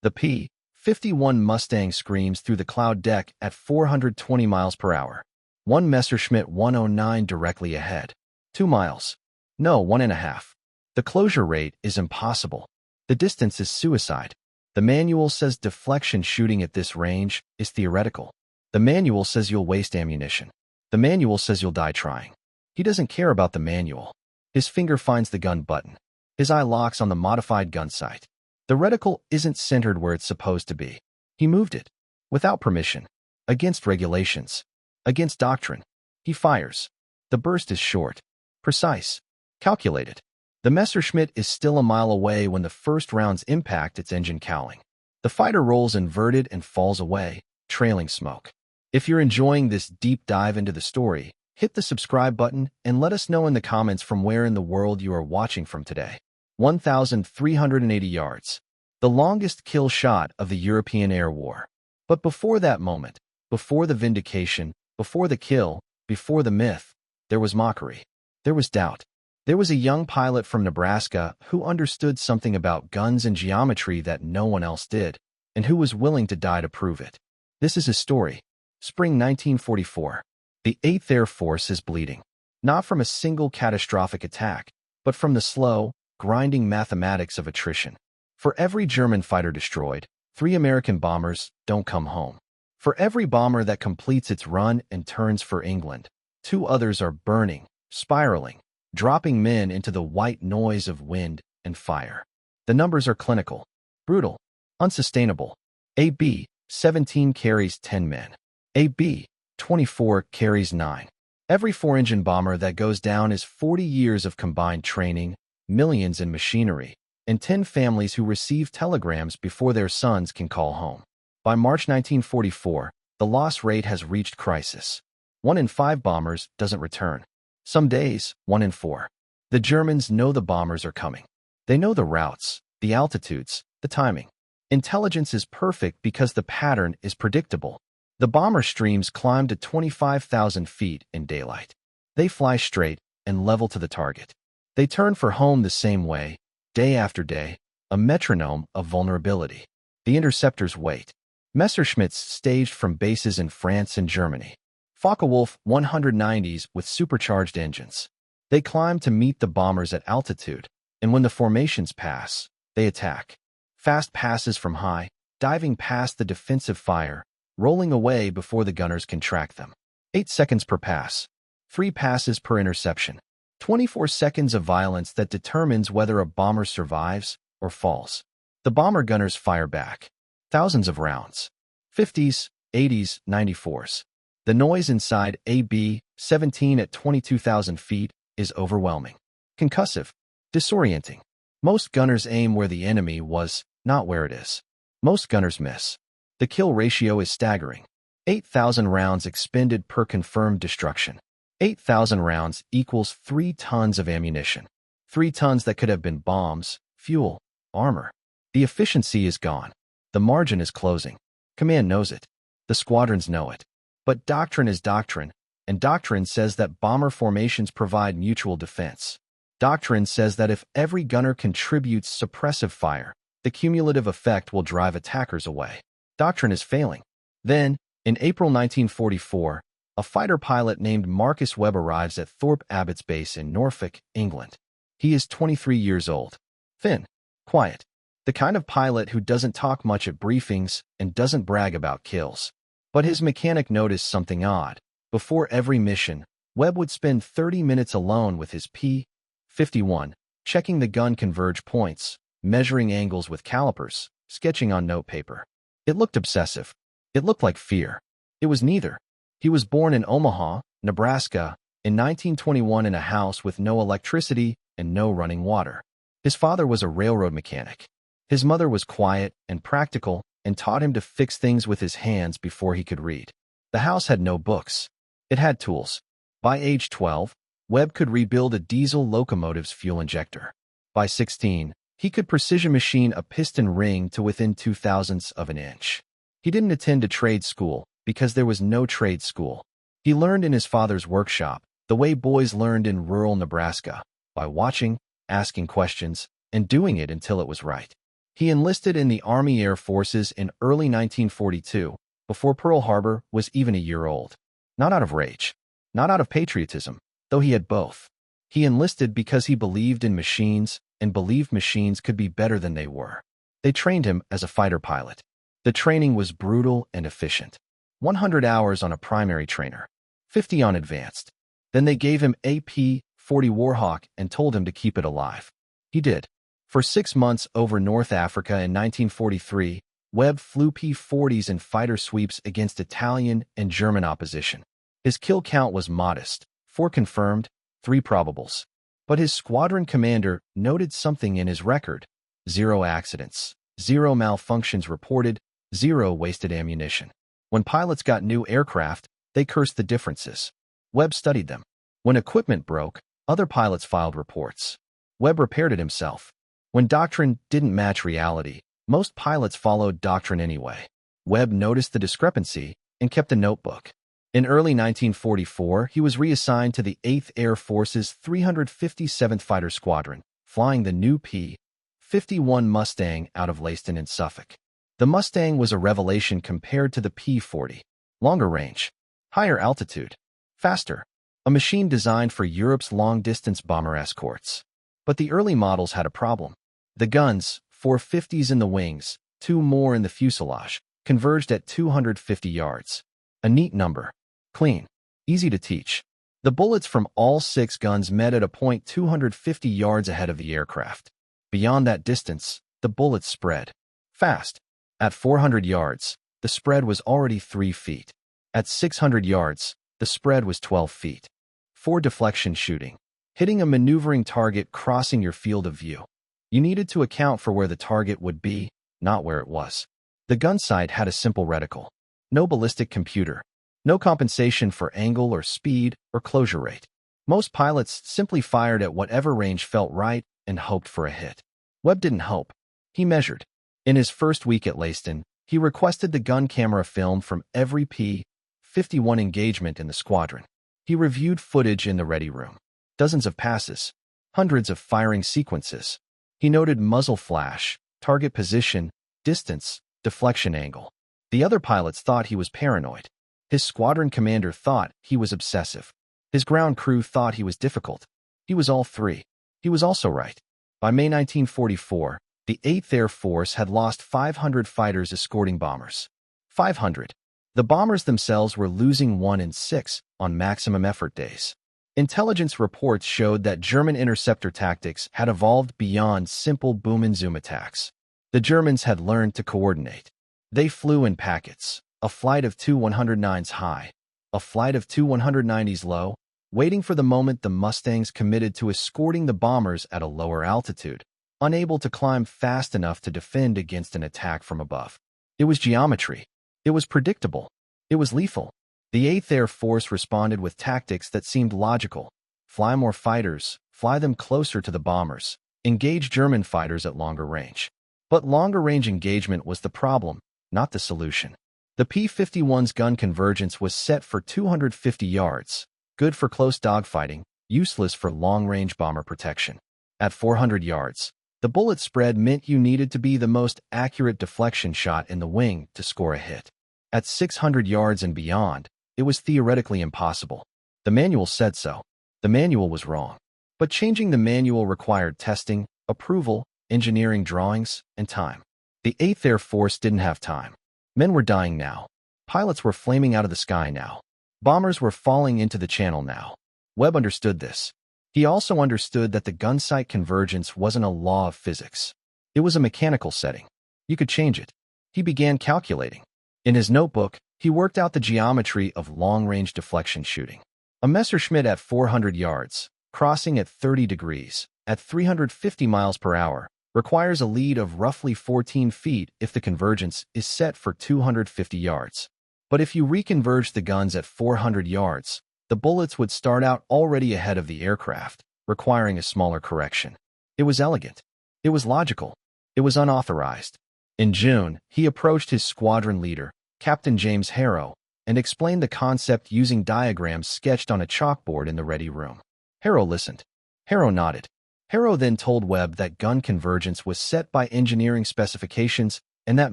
The P-51 Mustang screams through the cloud deck at 420 miles per hour. One Messerschmitt 109 directly ahead. 2 miles. No, 1.5. The closure rate is impossible. The distance is suicide. The manual says deflection shooting at this range is theoretical. The manual says you'll waste ammunition. The manual says you'll die trying. He doesn't care about the manual. His finger finds the gun button. His eye locks on the modified Gunsight. The reticle isn't centered where it's supposed to be. He moved it. Without permission. Against regulations. Against doctrine. He fires. The burst is short. Precise. Calculated. The Messerschmitt is still a mile away when the first rounds impact its engine cowling. The fighter rolls inverted and falls away, trailing smoke. If you're enjoying this deep dive into the story, hit the subscribe button and let us know in the comments from where in the world you are watching from today. 1,380 yards. The longest kill shot of the European Air War. But before that moment, before the vindication, before the kill, before the myth, there was mockery. There was doubt. There was a young pilot from Nebraska who understood something about guns and geometry that no one else did, and who was willing to die to prove it. This is his story. Spring 1944. The 8th Air Force is bleeding. Not from a single catastrophic attack, but from the slow, grinding mathematics of attrition. For every German fighter destroyed, 3 American bombers don't come home. For every bomber that completes its run and turns for England, 2 others are burning, spiraling, dropping men into the white noise of wind and fire. The numbers are clinical, brutal, unsustainable. AB-17 carries 10 men. AB-24 carries 9. Every 4-engine bomber that goes down is 40 years of combined training, millions in machinery, and 10 families who receive telegrams before their sons can call home. By March 1944, the loss rate has reached crisis. 1 in 5 bombers doesn't return. Some days, 1 in 4. The Germans know the bombers are coming. They know the routes, the altitudes, the timing. Intelligence is perfect because the pattern is predictable. The bomber streams climb to 25,000 feet in daylight. They fly straight and level to the target. They turn for home the same way, day after day, a metronome of vulnerability. The interceptors wait. Messerschmitts staged from bases in France and Germany. Focke-Wulf 190s with supercharged engines. They climb to meet the bombers at altitude, and when the formations pass, they attack. Fast passes from high, diving past the defensive fire, rolling away before the gunners can track them. 8 seconds per pass. 3 passes per interception. 24 seconds of violence that determines whether a bomber survives or falls. The bomber gunners fire back. Thousands of rounds. 50s, 80s, 94s. The noise inside AB-17 at 22,000 feet is overwhelming. Concussive. Disorienting. Most gunners aim where the enemy was, not where it is. Most gunners miss. The kill ratio is staggering. 8,000 rounds expended per confirmed destruction. 8,000 rounds equals 3 tons of ammunition. 3 tons that could have been bombs, fuel, armor. The efficiency is gone. The margin is closing. Command knows it. The squadrons know it. But doctrine is doctrine, and doctrine says that bomber formations provide mutual defense. Doctrine says that if every gunner contributes suppressive fire, the cumulative effect will drive attackers away. Doctrine is failing. Then, in April 1944, a fighter pilot named Marcus Webb arrives at Thorpe Abbott's base in Norfolk, England. He is 23 years old. Thin. Quiet. The kind of pilot who doesn't talk much at briefings and doesn't brag about kills. But his mechanic noticed something odd. Before every mission, Webb would spend 30 minutes alone with his P-51, checking the gun converge points, measuring angles with calipers, sketching on notepaper. It looked obsessive. It looked like fear. It was neither. He was born in Omaha, Nebraska, in 1921 in a house with no electricity and no running water. His father was a railroad mechanic. His mother was quiet and practical and taught him to fix things with his hands before he could read. The house had no books. It had tools. By age 12, Webb could rebuild a diesel locomotive's fuel injector. By 16, he could precision machine a piston ring to within 0.02 of an inch. He didn't attend a trade school because there was no trade school. He learned in his father's workshop, the way boys learned in rural Nebraska, by watching, asking questions, and doing it until it was right. He enlisted in the Army Air Forces in early 1942, before Pearl Harbor was even a year old. Not out of rage, not out of patriotism, though he had both. He enlisted because he believed in machines and believed machines could be better than they were. They trained him as a fighter pilot. The training was brutal and efficient. 100 hours on a primary trainer, 50 on advanced. Then they gave him a P-40 Warhawk and told him to keep it alive. He did. For 6 months over North Africa in 1943, Webb flew P-40s in fighter sweeps against Italian and German opposition. His kill count was modest, 4 confirmed, 3 probables. But his squadron commander noted something in his record: 0 accidents, 0 malfunctions reported, 0 wasted ammunition. When pilots got new aircraft, they cursed the differences. Webb studied them. When equipment broke, other pilots filed reports. Webb repaired it himself. When doctrine didn't match reality, most pilots followed doctrine anyway. Webb noticed the discrepancy and kept a notebook. In early 1944, he was reassigned to the 8th Air Force's 357th Fighter Squadron, flying the new P-51 Mustang out of Leiston in Suffolk. The Mustang was a revelation compared to the P-40. Longer range, higher altitude, faster. A machine designed for Europe's long-distance bomber escorts. But the early models had a problem. The guns, 4 50s in the wings, 2 more in the fuselage, converged at 250 yards. A neat number. Clean. Easy to teach. The bullets from all 6 guns met at a point 250 yards ahead of the aircraft. Beyond that distance, the bullets spread. Fast. At 400 yards, the spread was already 3 feet. At 600 yards, the spread was 12 feet. For deflection shooting, hitting a maneuvering target crossing your field of view, you needed to account for where the target would be, not where it was. The Gunsight had a simple reticle. No ballistic computer. No compensation for angle or speed or closure rate. Most pilots simply fired at whatever range felt right and hoped for a hit. Webb didn't hope. He measured. In his first week at Leiston, he requested the gun camera film from every P-51 engagement in the squadron. He reviewed footage in the ready room. Dozens of passes. Hundreds of firing sequences. He noted muzzle flash, target position, distance, deflection angle. The other pilots thought he was paranoid. His squadron commander thought he was obsessive. His ground crew thought he was difficult. He was all 3. He was also right. By May 1944, the 8th Air Force had lost 500 fighters escorting bombers. 500. The bombers themselves were losing 1 in 6 on maximum effort days. Intelligence reports showed that German interceptor tactics had evolved beyond simple boom and zoom attacks. The Germans had learned to coordinate. They flew in packets, a flight of 2 109s high, a flight of 2 190s low, waiting for the moment the Mustangs committed to escorting the bombers at a lower altitude, unable to climb fast enough to defend against an attack from above. It was geometry. It was predictable. It was lethal. The 8th Air Force responded with tactics that seemed logical. Fly more fighters, fly them closer to the bombers, engage German fighters at longer range. But longer-range engagement was the problem, not the solution. The P-51's gun convergence was set for 250 yards, good for close dogfighting, useless for long-range bomber protection. At 400 yards, the bullet spread meant you needed to be the most accurate deflection shot in the wing to score a hit. At 600 yards and beyond, it was theoretically impossible. The manual said so. The manual was wrong. But changing the manual required testing, approval, engineering drawings, and time. The 8th Air Force didn't have time. Men were dying now. Pilots were flaming out of the sky now. Bombers were falling into the channel now. Webb understood this. He also understood that the Gunsight convergence wasn't a law of physics. It was a mechanical setting. You could change it. He began calculating. In his notebook, he worked out the geometry of long-range deflection shooting. A Messerschmitt at 400 yards, crossing at 30 degrees, at 350 miles per hour, requires a lead of roughly 14 feet if the convergence is set for 250 yards. But if you reconverge the guns at 400 yards, the bullets would start out already ahead of the aircraft, requiring a smaller correction. It was elegant. It was logical. It was unauthorized. In June, he approached his squadron leader, Captain James Harrow, and explained the concept using diagrams sketched on a chalkboard in the ready room. Harrow listened. Harrow nodded. Harrow then told Webb that gun convergence was set by engineering specifications and that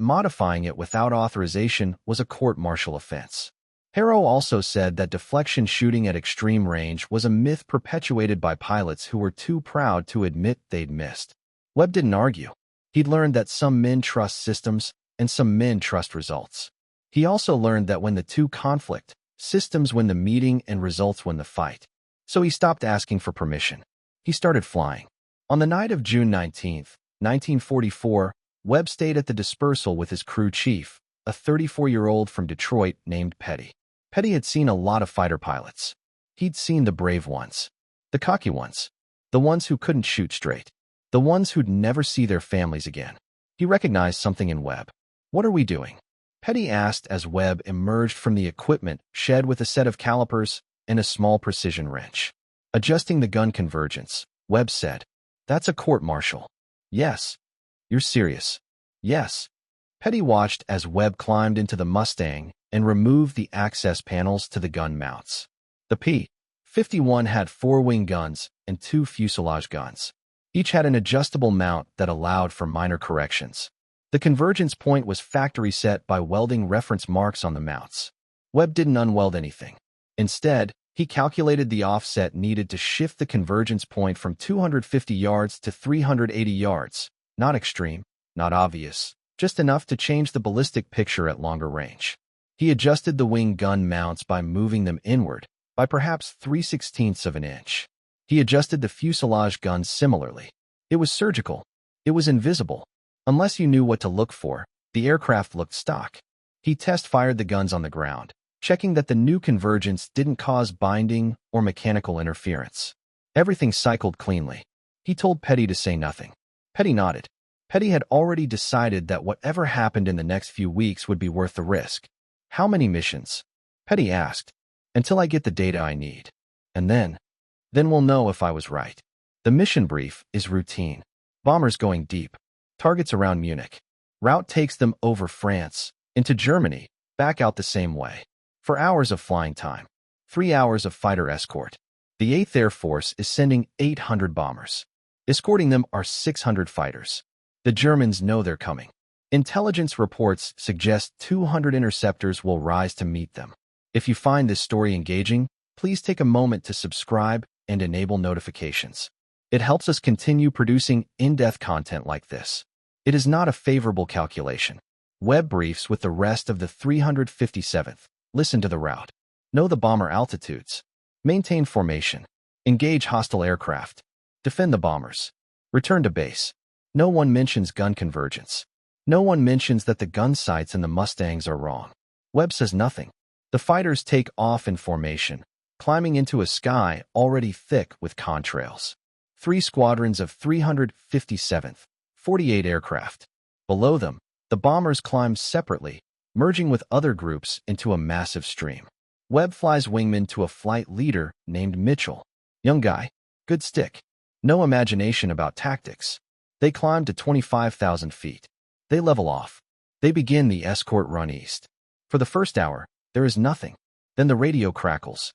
modifying it without authorization was a court-martial offense. Harrow also said that deflection shooting at extreme range was a myth perpetuated by pilots who were too proud to admit they'd missed. Webb didn't argue. He'd learned that some men trust systems and some men trust results. He also learned that when the two conflict, systems win the meeting and results win the fight. So he stopped asking for permission. He started flying. On the night of June 19, 1944, Webb stayed at the dispersal with his crew chief, a 34-year-old from Detroit named Petty. Petty had seen a lot of fighter pilots. He'd seen the brave ones, the cocky ones, the ones who couldn't shoot straight, the ones who'd never see their families again. He recognized something in Webb. "What are we doing?" Petty asked as Webb emerged from the equipment shed with a set of calipers and a small precision wrench. Adjusting the gun convergence, Webb said, "That's a court-martial." "Yes." "You're serious?" "Yes." Petty watched as Webb climbed into the Mustang and removed the access panels to the gun mounts. The P-51 had 4 wing guns and 2 fuselage guns. Each had an adjustable mount that allowed for minor corrections. The convergence point was factory set by welding reference marks on the mounts. Webb didn't unweld anything. Instead, he calculated the offset needed to shift the convergence point from 250 yards to 380 yards. Not extreme, not obvious, just enough to change the ballistic picture at longer range. He adjusted the wing gun mounts by moving them inward, by perhaps 3/16 of an inch. He adjusted the fuselage guns similarly. It was surgical. It was invisible. Unless you knew what to look for, the aircraft looked stock. He test-fired the guns on the ground, checking that the new convergence didn't cause binding or mechanical interference. Everything cycled cleanly. He told Petty to say nothing. Petty nodded. Petty had already decided that whatever happened in the next few weeks would be worth the risk. "How many missions?" Petty asked. "Until I get the data I need. And then we'll know if I was right." The mission brief is routine. Bombers going deep. Targets around Munich. Route takes them over France, into Germany, back out the same way. 4 hours of flying time. 3 hours of fighter escort. The 8th Air Force is sending 800 bombers. Escorting them are 600 fighters. The Germans know they're coming. Intelligence reports suggest 200 interceptors will rise to meet them. If you find this story engaging, please take a moment to subscribe and enable notifications. It helps us continue producing in-depth content like this. It is not a favorable calculation. Webb briefs with the rest of the 357th. Listen to the route. Know the bomber altitudes. Maintain formation. Engage hostile aircraft. Defend the bombers. Return to base. No one mentions gun convergence. No one mentions that the gun sights in the Mustangs are wrong. Webb says nothing. The fighters take off in formation, climbing into a sky already thick with contrails. 3 squadrons of 357th, 48 aircraft. Below them, the bombers climb separately, merging with other groups into a massive stream. Webb flies wingman to a flight leader named Mitchell. Young guy, good stick. No imagination about tactics. They climb to 25,000 feet. They level off. They begin the escort run east. For the first hour, there is nothing. Then the radio crackles.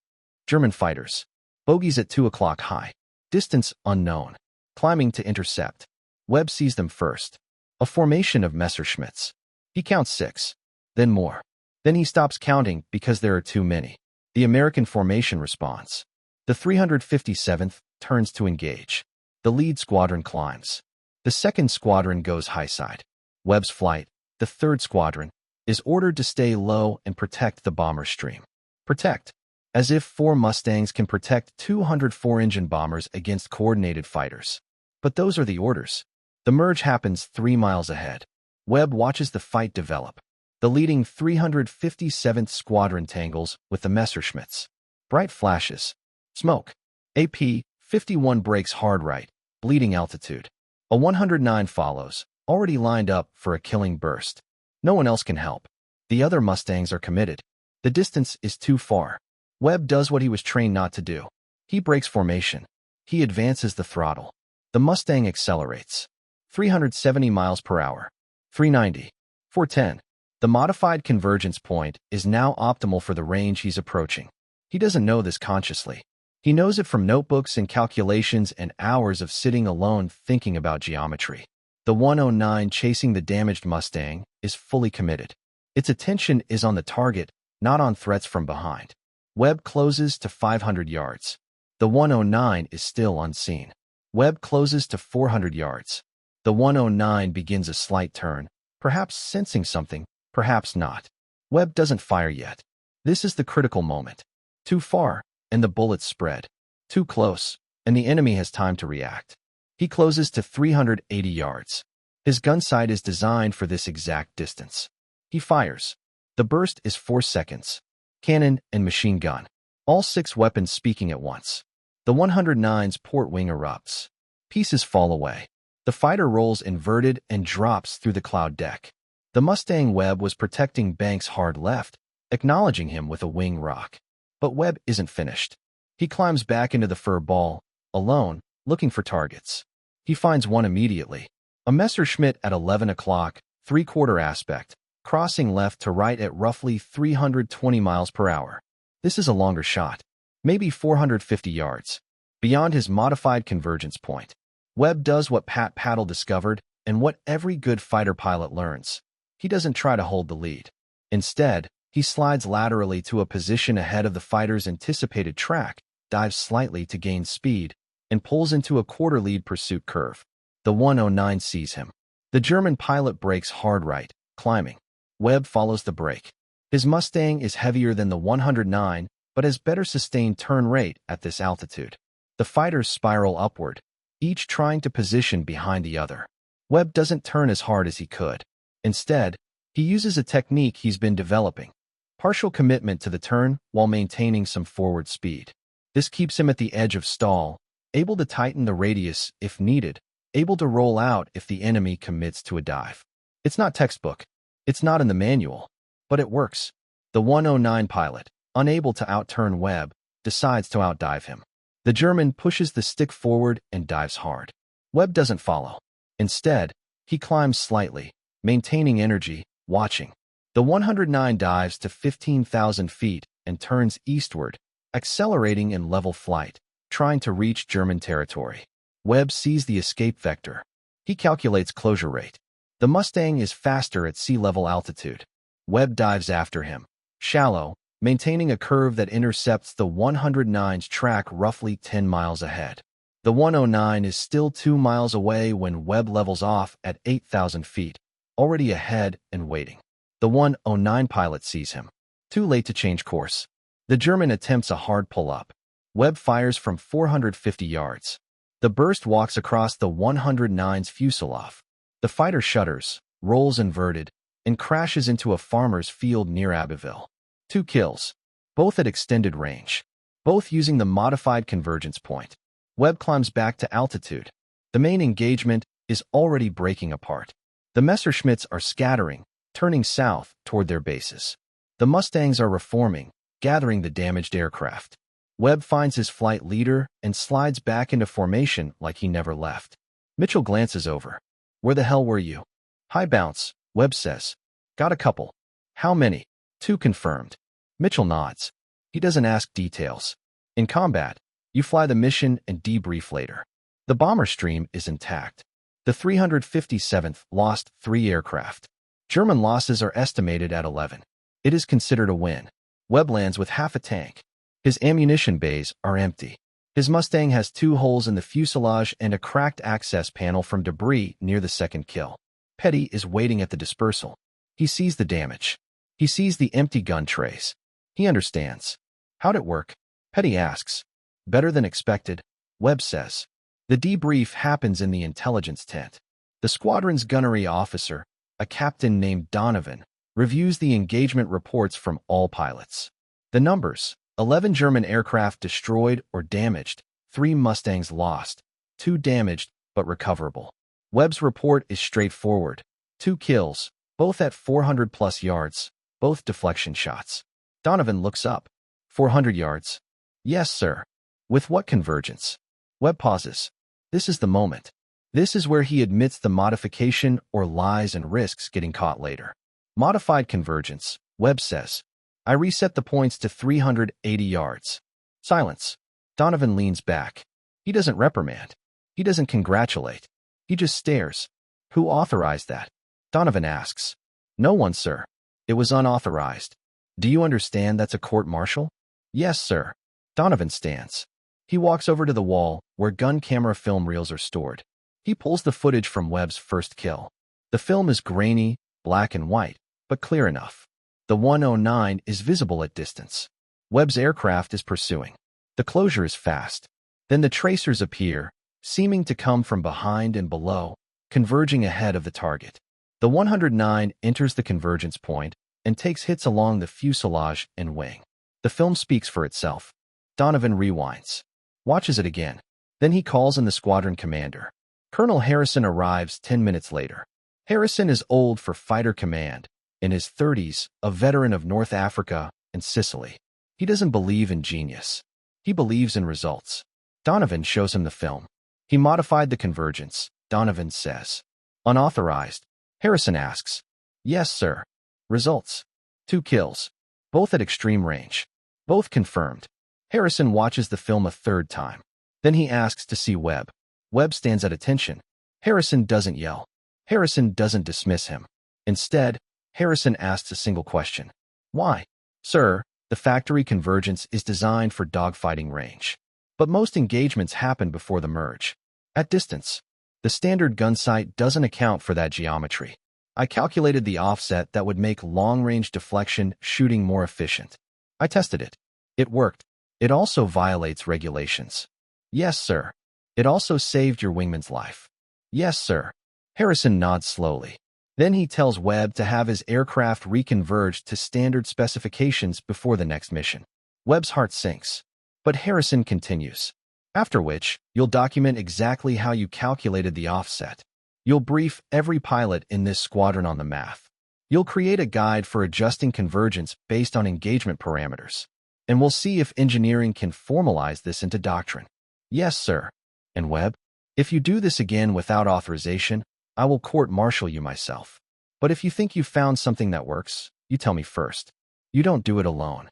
German fighters. Bogies at 2 o'clock high. Distance unknown. Climbing to intercept. Webb sees them first. A formation of Messerschmitts. He counts 6. Then more. Then he stops counting because there are too many. The American formation responds. The 357th turns to engage. The lead squadron climbs. The 2nd Squadron goes high side. Webb's flight, the 3rd Squadron, is ordered to stay low and protect the bomber stream. Protect. As if 4 Mustangs can protect 204 engine bombers against coordinated fighters. But those are the orders. The merge happens 3 miles ahead. Webb watches the fight develop. The leading 357th Squadron tangles with the Messerschmitts. Bright flashes. Smoke. AP-51 breaks hard right, bleeding altitude. A 109 follows, already lined up for a killing burst. No one else can help. The other Mustangs are committed. The distance is too far. Webb does what he was trained not to do. He breaks formation. He advances the throttle. The Mustang accelerates. 370 miles per hour. 390. 410. The modified convergence point is now optimal for the range he's approaching. He doesn't know this consciously. He knows it from notebooks and calculations and hours of sitting alone thinking about geometry. The 109 chasing the damaged Mustang is fully committed. Its attention is on the target, not on threats from behind. Webb closes to 500 yards. The 109 is still unseen. Webb closes to 400 yards. The 109 begins a slight turn, perhaps sensing something, perhaps not. Webb doesn't fire yet. This is the critical moment. Too far, and the bullets spread. Too close, and the enemy has time to react. He closes to 380 yards. His gunsight is designed for this exact distance. He fires. The burst is 4 seconds. Cannon and machine gun. All 6 weapons speaking at once. The 109's port wing erupts. Pieces fall away. The fighter rolls inverted and drops through the cloud deck. The Mustang Webb was protecting Banks' hard left, acknowledging him with a wing rock. But Webb isn't finished. He climbs back into the fur ball, alone, looking for targets. He finds one immediately. A Messerschmitt at 11 o'clock, 3/4 aspect, crossing left to right at roughly 320 miles per hour. This is a longer shot, maybe 450 yards. Beyond his modified convergence point, Webb does what Pat Paddle discovered and what every good fighter pilot learns. He doesn't try to hold the lead. Instead, he slides laterally to a position ahead of the fighter's anticipated track, dives slightly to gain speed, and pulls into a quarter-lead pursuit curve. The 109 sees him. The German pilot brakes hard right, climbing. Webb follows the brake. His Mustang is heavier than the 109, but has better sustained turn rate at this altitude. The fighters spiral upward, each trying to position behind the other. Webb doesn't turn as hard as he could. Instead, he uses a technique he's been developing. Partial commitment to the turn while maintaining some forward speed. This keeps him at the edge of stall, able to tighten the radius if needed, able to roll out if the enemy commits to a dive. It's not textbook. It's not in the manual. But it works. The 109 pilot, unable to outturn Webb, decides to outdive him. The German pushes the stick forward and dives hard. Webb doesn't follow. Instead, he climbs slightly, maintaining energy, watching. The 109 dives to 15,000 feet and turns eastward, accelerating in level flight, trying to reach German territory. Webb sees the escape vector. He calculates closure rate. The Mustang is faster at sea level altitude. Webb dives after him, shallow, maintaining a curve that intercepts the 109's track roughly 10 miles ahead. The 109 is still 2 miles away when Webb levels off at 8,000 feet, already ahead and waiting. The 109 pilot sees him. Too late to change course. The German attempts a hard pull-up. Webb fires from 450 yards. The burst walks across the 109's fuselage. The fighter shudders, rolls inverted, and crashes into a farmer's field near Abbeville. 2 kills, both at extended range, both using the modified convergence point. Webb climbs back to altitude. The main engagement is already breaking apart. The Messerschmitts are scattering, turning south toward their bases. The Mustangs are reforming, gathering the damaged aircraft. Webb finds his flight leader and slides back into formation like he never left. Mitchell glances over. "Where the hell were you?" "High bounce," Webb says. "Got a couple." "How many?" "2 confirmed." Mitchell nods. He doesn't ask details. In combat, you fly the mission and debrief later. The bomber stream is intact. The 357th lost 3 aircraft. German losses are estimated at 11. It is considered a win. Webb lands with half a tank. His ammunition bays are empty. His Mustang has 2 holes in the fuselage and a cracked access panel from debris near the second kill. Petty is waiting at the dispersal. He sees the damage. He sees the empty gun trays. He understands. "How'd it work?" Petty asks. "Better than expected," Webb says. The debrief happens in the intelligence tent. The squadron's gunnery officer, a captain named Donovan, reviews the engagement reports from all pilots. The numbers: 11 German aircraft destroyed or damaged, 3 Mustangs lost, 2 damaged but recoverable. Webb's report is straightforward. 2 kills, both at 400-plus yards, both deflection shots. Donovan looks up. 400 yards. "Yes, sir." "With what convergence?" Webb pauses. This is the moment. This is where he admits the modification or lies and risks getting caught later. "Modified convergence," Webb says. "I reset the points to 380 yards. Silence. Donovan leans back. He doesn't reprimand. He doesn't congratulate. He just stares. Who authorized that? Donovan asks. No one, sir. It was unauthorized. Do you understand that's a court-martial? Yes, sir. Donovan stands. He walks over to the wall where gun camera film reels are stored. He pulls the footage from Webb's first kill. The film is grainy, black and white, but clear enough. The 109 is visible at distance. Webb's aircraft is pursuing. The closure is fast. Then the tracers appear, seeming to come from behind and below, converging ahead of the target. The 109 enters the convergence point and takes hits along the fuselage and wing. The film speaks for itself. Donovan rewinds. Watches it again. Then he calls in the squadron commander. Colonel Harrison arrives 10 minutes later. Harrison is old for fighter command, in his 30s, a veteran of North Africa and Sicily. He doesn't believe in genius. He believes in results. Donovan shows him the film. He modified the convergence, Donovan says. Unauthorized. Harrison asks. Yes, sir. Results. 2 kills. Both at extreme range. Both confirmed. Harrison watches the film a third time. Then he asks to see Webb. Webb stands at attention. Harrison doesn't yell. Harrison doesn't dismiss him. Instead, Harrison asks a single question. Why? Sir, the factory convergence is designed for dogfighting range. But most engagements happen before the merge. At distance. The standard Gunsight doesn't account for that geometry. I calculated the offset that would make long-range deflection shooting more efficient. I tested it. It worked. It also violates regulations. Yes, sir. It also saved your wingman's life. Yes, sir. Harrison nods slowly. Then he tells Webb to have his aircraft reconverged to standard specifications before the next mission. Webb's heart sinks. But Harrison continues. After which, you'll document exactly how you calculated the offset. You'll brief every pilot in this squadron on the math. You'll create a guide for adjusting convergence based on engagement parameters. And we'll see if engineering can formalize this into doctrine. Yes, sir. And Webb, if you do this again without authorization, I will court-martial you myself. But if you think you've found something that works, you tell me first. You don't do it alone.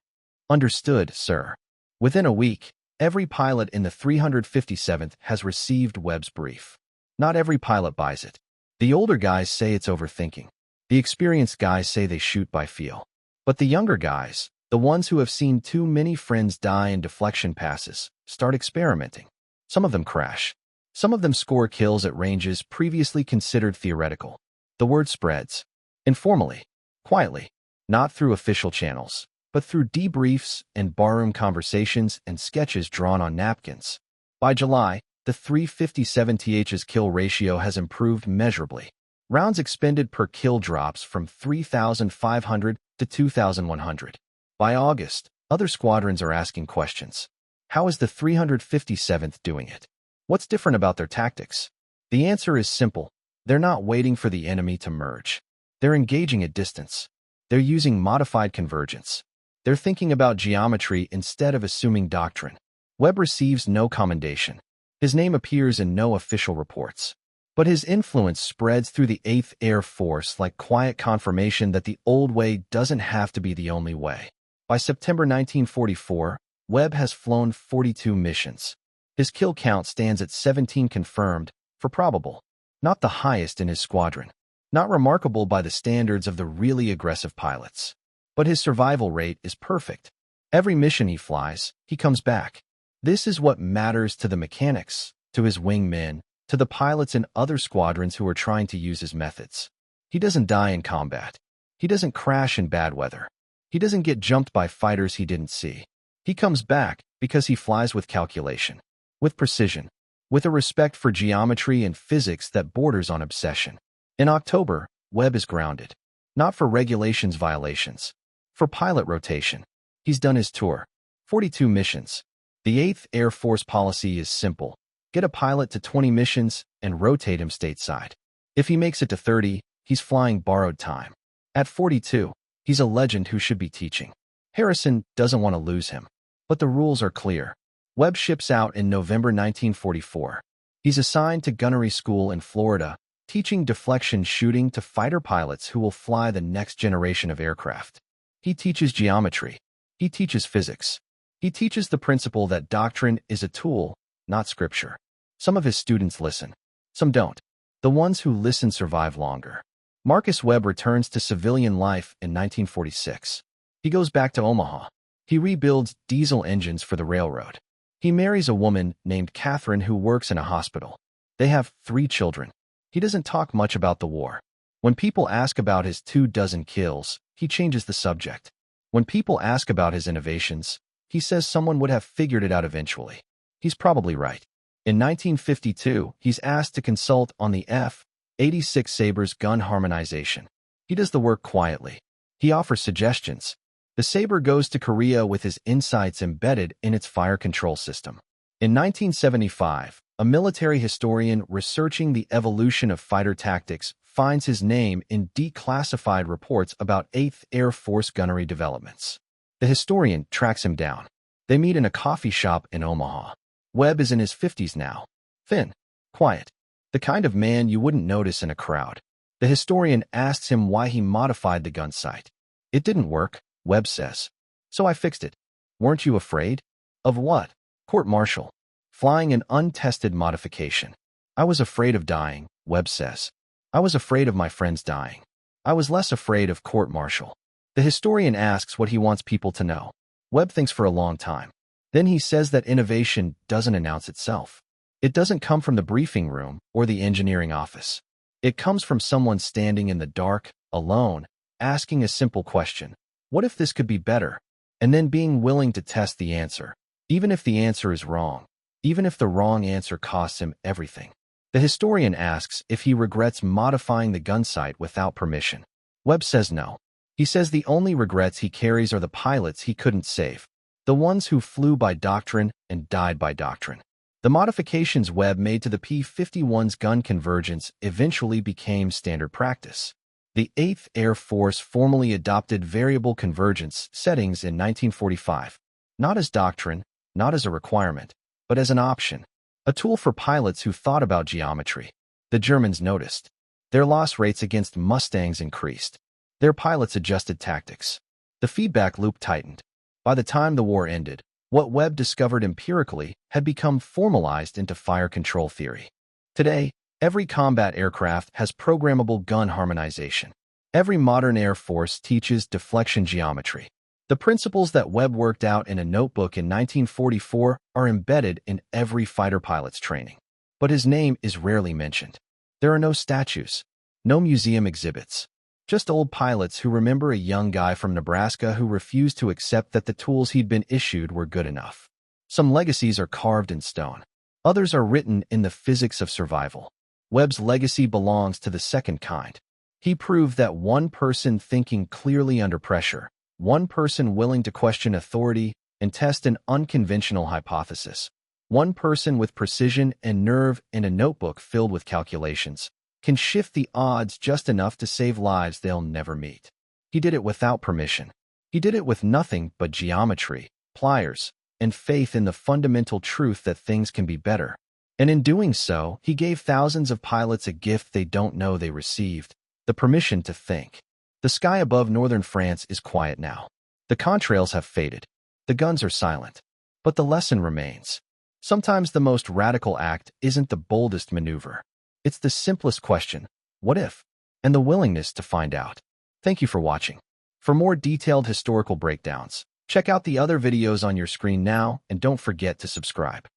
Understood, sir. Within a week, every pilot in the 357th has received Webb's brief. Not every pilot buys it. The older guys say it's overthinking. The experienced guys say they shoot by feel. But the younger guys, the ones who have seen too many friends die in deflection passes, start experimenting. Some of them crash. Some of them score kills at ranges previously considered theoretical. The word spreads. Informally. Quietly. Not through official channels, but through debriefs and barroom conversations and sketches drawn on napkins. By July, the 357th's kill ratio has improved measurably. Rounds expended per kill drops from 3,500 to 2,100. By August, other squadrons are asking questions. How is the 357th doing it? What's different about their tactics? The answer is simple. They're not waiting for the enemy to merge. They're engaging at distance. They're using modified convergence. They're thinking about geometry instead of assuming doctrine. Webb receives no commendation. His name appears in no official reports. But his influence spreads through the 8th Air Force like quiet confirmation that the old way doesn't have to be the only way. By September 1944, Webb has flown 42 missions. His kill count stands at 17 confirmed, for probable. Not the highest in his squadron. Not remarkable by the standards of the really aggressive pilots. But his survival rate is perfect. Every mission he flies, he comes back. This is what matters to the mechanics, to his wingmen, to the pilots in other squadrons who are trying to use his methods. He doesn't die in combat. He doesn't crash in bad weather. He doesn't get jumped by fighters he didn't see. He comes back because he flies with calculation, with precision, with a respect for geometry and physics that borders on obsession. In October, Webb is grounded. Not for regulations violations. For pilot rotation. He's done his tour. 42 missions. The 8th Air Force policy is simple. Get a pilot to 20 missions and rotate him stateside. If he makes it to 30, he's flying borrowed time. At 42, he's a legend who should be teaching. Harrison doesn't want to lose him. But the rules are clear. Webb ships out in November 1944. He's assigned to gunnery school in Florida, teaching deflection shooting to fighter pilots who will fly the next generation of aircraft. He teaches geometry. He teaches physics. He teaches the principle that doctrine is a tool, not scripture. Some of his students listen. Some don't. The ones who listen survive longer. Marcus Webb returns to civilian life in 1946. He goes back to Omaha. He rebuilds diesel engines for the railroad. He marries a woman named Catherine who works in a hospital. They have 3 children. He doesn't talk much about the war. When people ask about his 24 kills, he changes the subject. When people ask about his innovations, he says someone would have figured it out eventually. He's probably right. In 1952, he's asked to consult on the F-86 Saber's gun harmonization. He does the work quietly. He offers suggestions. The Saber goes to Korea with his insights embedded in its fire control system. In 1975, a military historian researching the evolution of fighter tactics finds his name in declassified reports about 8th Air Force gunnery developments. The historian tracks him down. They meet in a coffee shop in Omaha. Webb is in his 50s now. Thin. Quiet. The kind of man you wouldn't notice in a crowd. The historian asks him why he modified the Gunsight. It didn't work, Webb says. So I fixed it. Weren't you afraid? Of what? Court-martial. Flying an untested modification. I was afraid of dying, Webb says. I was afraid of my friends dying. I was less afraid of court-martial. The historian asks what he wants people to know. Webb thinks for a long time. Then he says that innovation doesn't announce itself. It doesn't come from the briefing room or the engineering office. It comes from someone standing in the dark, alone, asking a simple question. What if this could be better? And then being willing to test the answer, even if the answer is wrong, even if the wrong answer costs him everything. The historian asks if he regrets modifying the Gunsight without permission. Webb says no. He says the only regrets he carries are the pilots he couldn't save, the ones who flew by doctrine and died by doctrine. The modifications Webb made to the P-51's gun convergence eventually became standard practice. The 8th Air Force formally adopted variable convergence settings in 1945, not as doctrine, not as a requirement, but as an option, a tool for pilots who thought about geometry. The Germans noticed. Their loss rates against Mustangs increased. Their pilots adjusted tactics. The feedback loop tightened. By the time the war ended, what Webb discovered empirically had become formalized into fire control theory. Today, every combat aircraft has programmable gun harmonization. Every modern Air Force teaches deflection geometry. The principles that Webb worked out in a notebook in 1944 are embedded in every fighter pilot's training. But his name is rarely mentioned. There are no statues, no museum exhibits. Just old pilots who remember a young guy from Nebraska who refused to accept that the tools he'd been issued were good enough. Some legacies are carved in stone. Others are written in the physics of survival. Webb's legacy belongs to the second kind. He proved that one person thinking clearly under pressure, one person willing to question authority and test an unconventional hypothesis, one person with precision and nerve in a notebook filled with calculations, can shift the odds just enough to save lives they'll never meet. He did it without permission. He did it with nothing but geometry, pliers, and faith in the fundamental truth that things can be better. And in doing so, he gave thousands of pilots a gift they don't know they received, the permission to think. The sky above northern France is quiet now. The contrails have faded. The guns are silent. But the lesson remains. Sometimes the most radical act isn't the boldest maneuver. It's the simplest question, what if? And the willingness to find out. Thank you for watching. For more detailed historical breakdowns, check out the other videos on your screen now and don't forget to subscribe.